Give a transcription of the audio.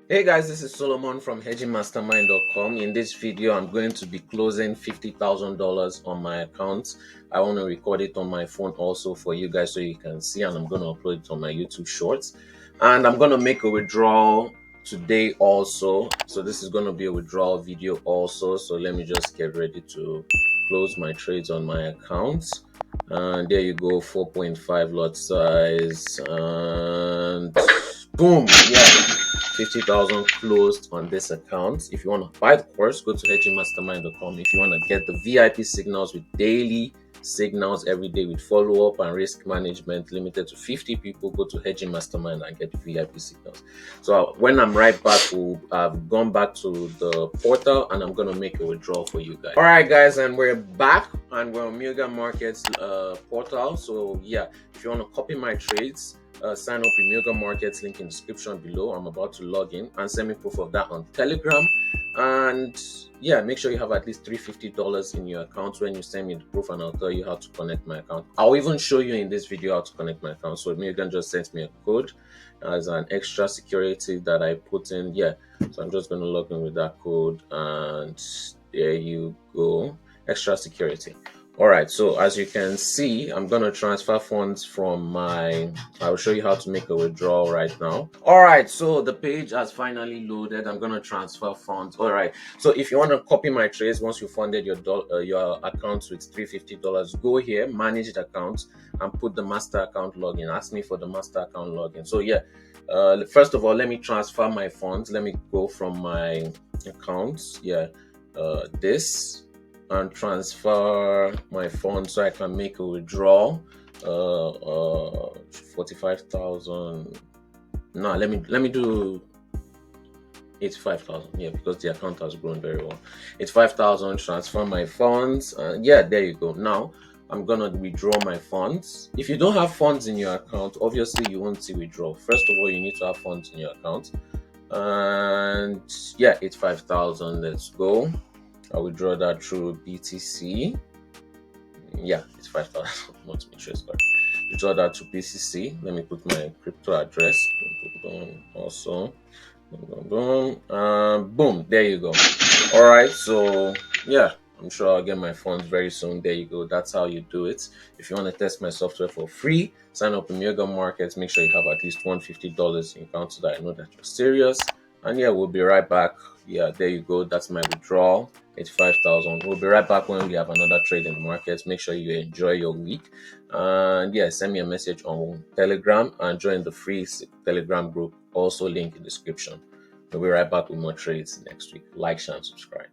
Hey guys, this is Solomon from hedgingmastermind.com. In this video, I'm going to be closing $50,000 on my account. I want to record it on my phone also for you guys so you can see, and I'm going to upload it on my YouTube Shorts. And I'm going to make a withdrawal today also. So this is going to be a withdrawal video also. So let me just get ready to close my trades on my account. And there you go, 4.5 lot size, and boom, yeah, 50,000 closed on this account. If you want to buy the course, go to hedgingmastermind.com. If you want to get the VIP signals with daily signals every day with follow-up and risk management limited to 50 people, go to Hedging Mastermind and get the VIP signals. So when I'm right back, I've gone back to the portal and I'm going to make a withdrawal for you guys. All right, guys, and we're back and we're on Mega Markets portal. So yeah, if you want to copy my trades, sign up with Mega Markets, link in the description below. I'm about to log in and send me proof of that on Telegram. And yeah, make sure you have at least $350 in your account when you send me the proof, and I'll tell you how to connect my account. I'll even show you in this video how to connect my account. So Megan just sent me a code as an extra security that I put in. Yeah, so I'm just going to log in with that code, and there you go, extra security. All right, so as you can see, I'm going to transfer funds from I'll show you how to make a withdrawal right now. All right, so the page has finally loaded. I'm going to transfer funds. All right, so if you want to copy my trades once you funded your account with $350, go here, manage the account, and put the master account login. Ask me for the master account login. So yeah, first of all, let me transfer my funds. Let me go from my accounts. Yeah, this. And transfer my funds so I can make a withdrawal. 45,000. No, let me do 85,000. Yeah, because the account has grown very well. 85,000. Transfer my funds. Yeah, there you go. Now I'm gonna withdraw my funds. If you don't have funds in your account, obviously you won't see withdrawal. First of all, you need to have funds in your account. And yeah, 85,000. Let's go. I'll withdraw that through BTC. Yeah, it's 5,000. Not to make sure it's correct. Withdraw that to BCC. Let me put my crypto address. Also, boom. There you go. All right. So yeah, I'm sure I'll get my funds very soon. There you go. That's how you do it. If you want to test my software for free, sign up in Mega Markets. Make sure you have at least $150 in account so that I know that you're serious. And yeah, we'll be right back. Yeah, there you go. That's my withdrawal. 85,000. We'll be right back when we have another trade in the markets. Make sure you enjoy your week. And yeah, send me a message on Telegram and join the free Telegram group. Also link in the description. We'll be right back with more trades next week. Like, share, and subscribe.